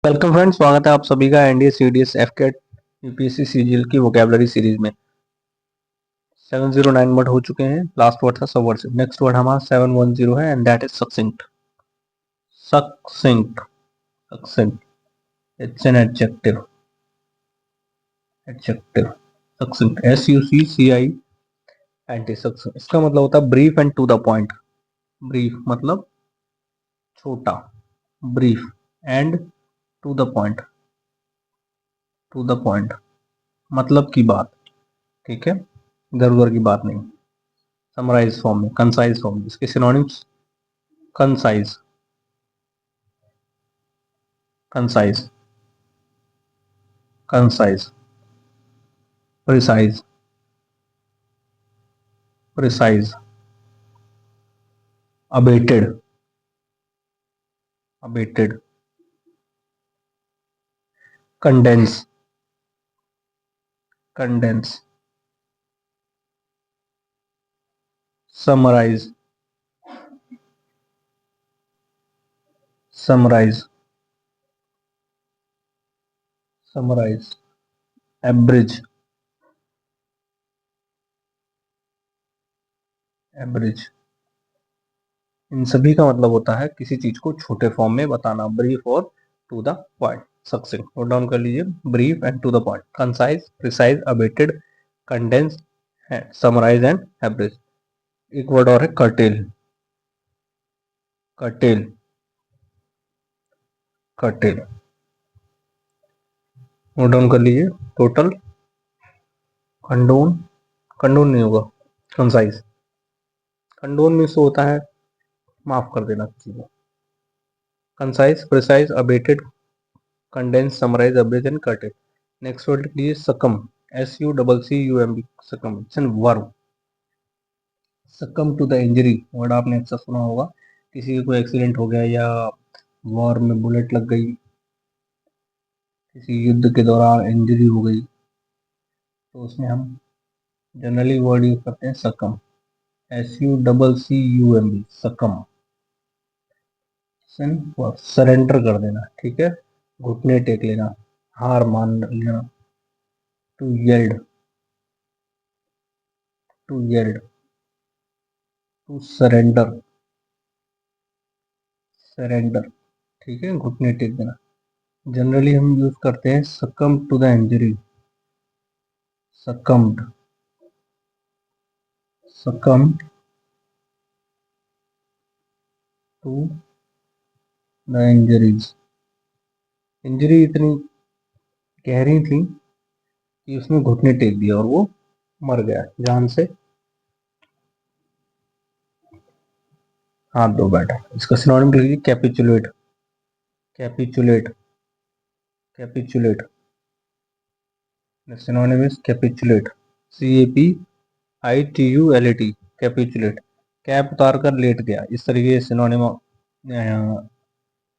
Welcome friends, स्वागत है आप सभी का NDA CDS AFCAT UPSC CGL की वोकैबुलरी सीरीज में। 709 वर्ड हो चुके हैं। लास्ट वर्ड था सबवर्सिव। नेक्स्ट वर्ड हमारा 710 है and that is succinct. Succinct, succinct, it's an adjective. Adjective succinct, SUCCINT। Succinct इसका मतलब होता है brief and to the point. Brief मतलब छोटा, brief and to the point, to the point मतलब की बात। ठीक है, इधर उधर की बात नहीं। समराइज फॉर्म में, कंसाइज फॉर्म में। इसके synonyms concise, concise, concise, precise, precise, abated, abated, condense, condense, summarise, summarise, summarise, abridge, abridge. इन सभी का मतलब होता है किसी चीज को छोटे फॉर्म में बताना। ब्रीफ और to the point. Succinct note down कर लीजिए। Brief and to the point, concise, precise, abated, condense, summarise and abridge. एक वर्ड और है curtail. Curtail, curtail note down कर लीजिए। टोटल, कंडोन, कंडोन नहीं होगा, कंसाइज। कंडोन में से होता है माफ कर देना किसी को। Concise, precise, abated, condense, summarise, abridge and curtail. Next word लिख लीजिए succumb. SUCCUMB, succumb. It's an verb. Succumb to the injury word आपने अक्सर सुना होगा। किसी का कोई एक्सीडेंट हो गया या वॉर में बुलेट लग गई, किसी युद्ध के दौरान इंजरी हो गई, तो उसमें हम जनरली वर्ड यूज करते हैं सकम। SUCCUMB, सकम। सरेंडर कर देना। ठीक है, घुटने टेक लेना, हार मान लेना। To yield, to yield, to surrender, surrender. ठीक है, घुटने टेक देना। जनरली हम यूज करते हैं succumb to the injury. Succumbed, succumbed to the injuries. Injury इतनी गहरी थी कि उसने घुटने टेक दिया और वो मर गया, जान से हाथ धो बैठा। इसका सिनोनिम लिख लीजिए capitulate, capitulate, capitulate. Synonym is capitulate, CAPITULAT, capitulate. Cap उतार कर लेट गया, इस तरीके से सिनोनिम,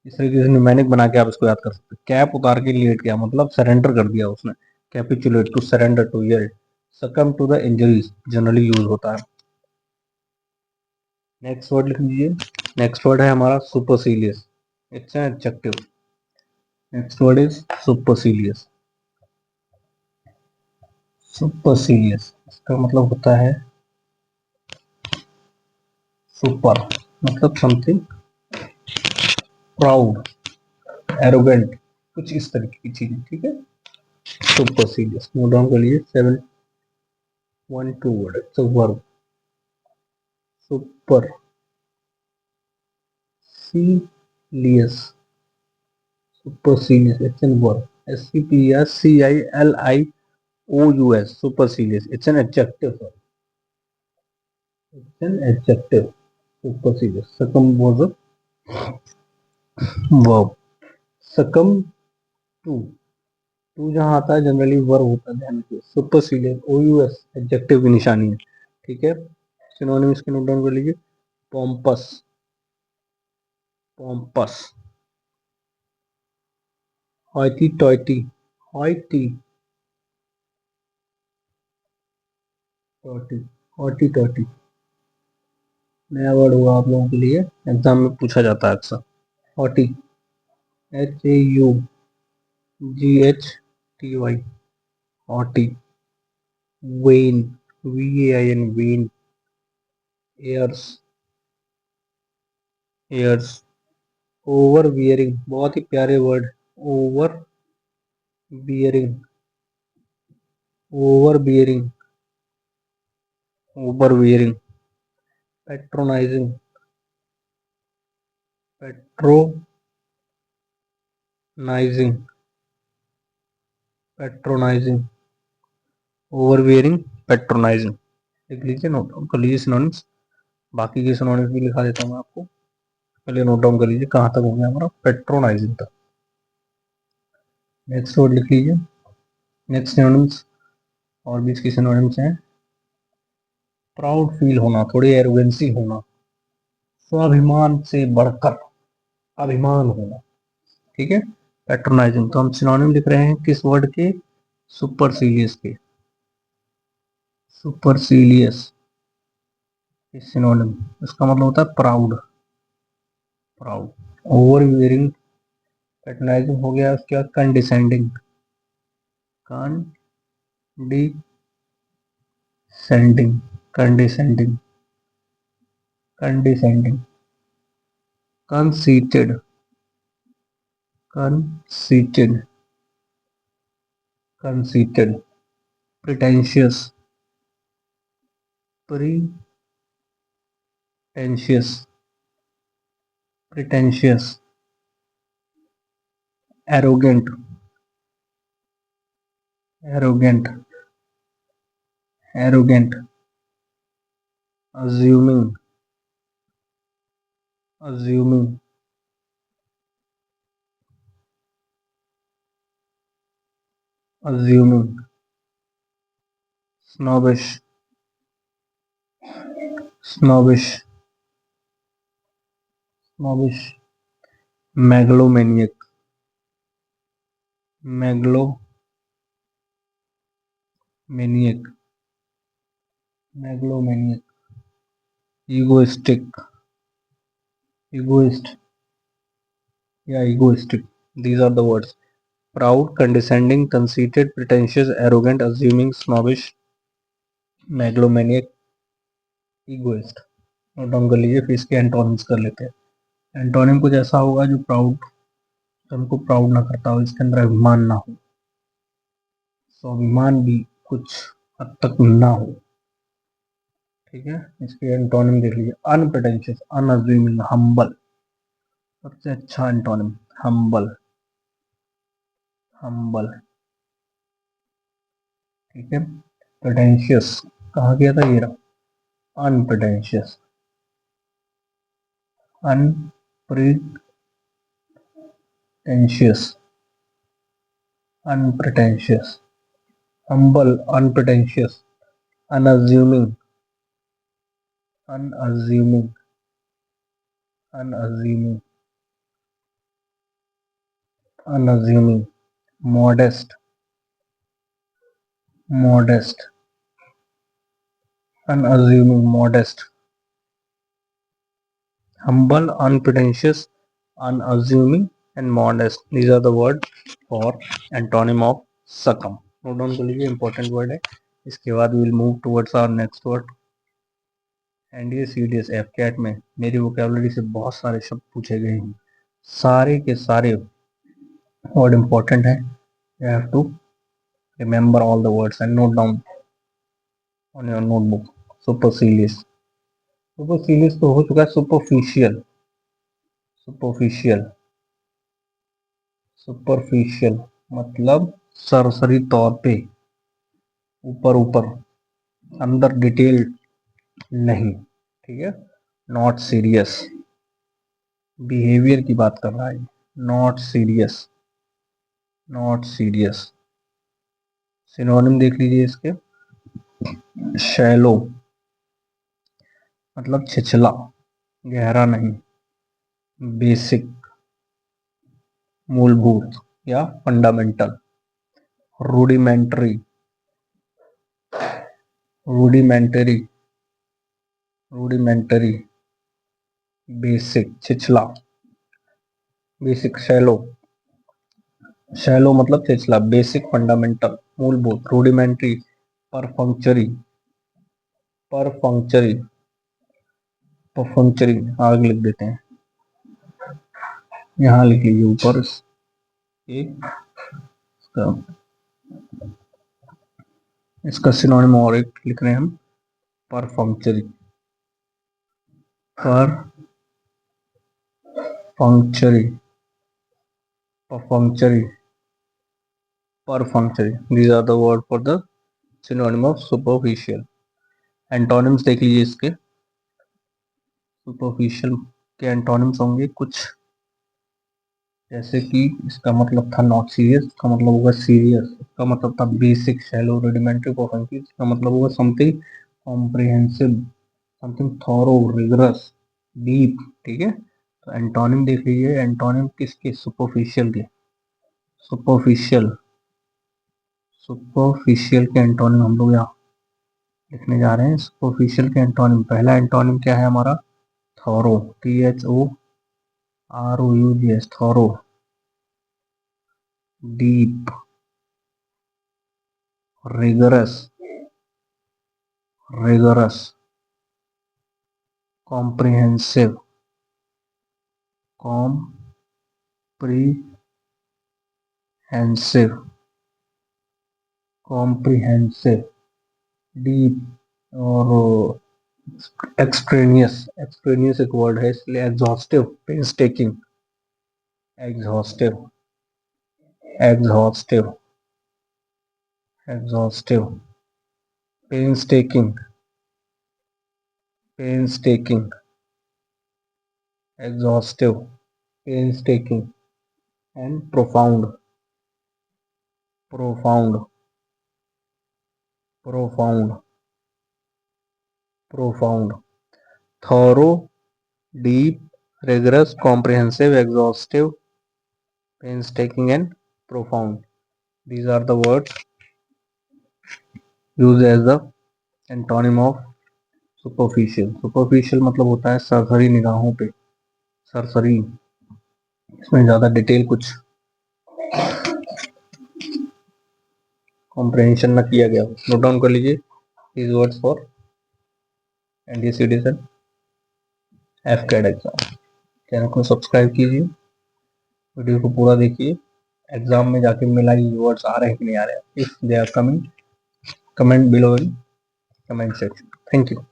इस तरीके से न्यूमेरिक बना के आप इसको याद कर सकते हैं। कैप उतार के लेट गया मतलब सरेंडर कर दिया उसने। Capitulate, to surrender, to yield. Succumb to the injuries generally use होता है। नेक्स्ट वर्ड लिख लीजिए। नेक्स्ट वर्ड है हमारा supercilious. It's an adjective. Next word is supercilious. Supercilious इसका मतलब होता है सुपर मतलब समथिंग प्राउड, एरोगेंट, कुछ इस तरीके की चीजें। ठीक है, सुपरसीलियस नोट डाउन कर लीजिए। 712 word, it's a verb. Supercilious, supercilious, it's an verb. SUPERCILIOUS, supercilious. It's an adjective, it's an adjective. Supercilious. Succumb was a verb. Succumb to, to जहां आता है जनरली वर्ब होता है, ध्यान रखिए। सुपरसीलियस, OUS एडजेक्टिव की निशानी है। ठीक है, सिनोनिम इसके नोट डाउन कर लीजिए। पोम्पस, पोम्पस, हॉइटी टॉइटी, हॉइटी टॉइटी, हॉइटी टॉइटी। नया वर्ड हुआ आप लोगों के लिए, एग्जाम में पूछा जाता है अक्सर। Haughty, HAU GHTY, haughty. Vain, VAIN, vain. Airs, airs. Overbearing, बहुत ही प्यारे word. Overbearing, overbearing, overbearing. Patronizing, patronizing, patronizing. Overbearing, patronizing. लिख लीजिए, नोट डाउन कर लीजिए सिनोनिम्स. बाकी के सिनोनिम्स भी लिखा देता हूँ मैं आपको. पहले नोट डाउन कर लीजिए कहाँ तक हो गया हमारा, पेट्रोनाइजिंग तक. नेक्स्ट वर्ड लिख लीजिए. नेक्स्ट सिनोनिम्स और भी इसकी सिनोनिम्स हैं. प्राउड फील होना, थोड़ी एरोगेंसी होना, स्वाभिमान से बढ़कर अभिमान होना. ठीक है. पेट्रोनाइजिंग. तो हम सिनोनिम लिख रहे हैं किस वर्ड के, सुपरसीलियस के. सुपरसीलियस सिनोनिम, इसका मतलब होता है प्राउड. प्राउड. ओवरबियरिंग, पेट्रोनाइजिंग हो गया. उसके बाद condescending, condescending, condescending, condescending. Conceited, conceited, conceited. Pretentious, pretentious, pretentious. Arrogant, arrogant, arrogant. Assuming, assuming, assuming. Snobbish, snobbish, snobbish. Megalomaniac, megalomaniac, megalomaniac. Egoistic, egoist, yeah, egoistic. These are the words. Proud, condescending, conceited, pretentious, arrogant, assuming, snobbish, megalomaniac, egoist. Note down कर लीजिए. फिर इसके antonyms कर लेते हैं. Antonym कुछ ऐसा होगा जो प्राउड, हमको प्राउड ना करता हो, इसके अंदर अभिमान ना हो, स्वाभिमान भी कुछ हद तक ना हो. ठीक है. इसके एंटोनिम देख लीजिए. Unpretentious, अनअज्यूमिंग, humble. सबसे अच्छा एंटोनिम हम्बल, हम्बल. ठीक है. प्रिटेंशियस कहा गया था, ये रहा. Unpretentious, unpretentious, unpretentious. Humble, unpretentious. Unassuming, unassuming, unassuming, unassuming. Modest, modest, unassuming, modest. Humble, unpretentious, unassuming, and modest. These are the words for antonym of succumb. Note down कर लीजिए, important word है. इसके बाद will move towards our next word. NDA CDS AFCAT में मेरी vocabulary से बहुत सारे शब्द पूछे गए हैं. सारे के सारे वर्ड इंपॉर्टेंट है. You have to remember all the words and note down on your notebook. Supercilious, supercilious तो हो चुका है. सुपरफिशियल, सुपरफिशियल, सुपरफिशियल मतलब सरसरी तौर पे, ऊपर ऊपर, अंदर डिटेल नहीं. ठीक है. नॉट सीरियस, बिहेवियर की बात कर रहा है. Not serious, not serious. Synonym देख लीजिए इसके. शैलो मतलब छिछला, गहरा नहीं. बेसिक, मूलभूत या fundamental. Rudimentary, rudimentary, rudimentary. Basic, छिछला, बेसिक. शैलो, शैलो मतलब छिछला, बेसिक, फंडामेंटल, मूलभूत, रूडिमेंट्री, परफंक्चरी, परफंक्चरी, परफंक्चरी आगे लिख देते हैं, यहाँ लिख लीजिए ऊपर इसका इसका सिनोनिम और एक लिख रहे हैं हम, परफंक्चरी, perfunctory, perfunctory, परफंक्चरी, these are the word for the synonym of superficial. Antonyms देख लीजिए इसके, सुपरफिशियल के एंटोनिम्स होंगे कुछ, जैसे कि इसका मतलब था नॉट सीरियस, इसका मतलब होगा सीरियस, इसका मतलब था बेसिक, शैलो, रुडिमेंट्री, परफेक्ट, इसका मतलब होगा something comprehensive, something thorough, rigorous, deep. ठीक है, तो एंटोनिम देख लीजिए, एंटोनिम किसके, सुपरफिशियल के, सुपरफिशियल, सुपरफिशियल के एंटोनिम हम लोग यहाँ लिखने जा रहे हैं। सुपरफिशियल के एंटोनिम, पहला एंटोनिम क्या है हमारा, thorough, THOROUGH, thorough, deep, rigorous, rigorous, comprehensive, comprehensive, comprehensive, deep, और extraneous, extraneous एक वर्ड है इसलिए exhaustive, painstaking, exhaustive, exhaustive, exhaustive, painstaking, painstaking, exhaustive, painstaking, and profound, profound, profound, profound, thorough, deep, rigorous, comprehensive, exhaustive, painstaking, and profound. These are the words used as the antonym of superficial. Superficial मतलब होता है सरसरी निगाहों पे, सरसरी, इसमें ज़्यादा detail कुछ comprehension न किया गया। नोट डाउन कर लीजिए these words for NDA Citizen FCAT exam. Channel को सब्सक्राइब कीजिए, वीडियो को पूरा देखिए, एग्जाम में जाके मिला ये वर्ड्स आ रहे हैं कि नहीं आ रहे हैं। If they are coming, comment below in comment section. Thank you.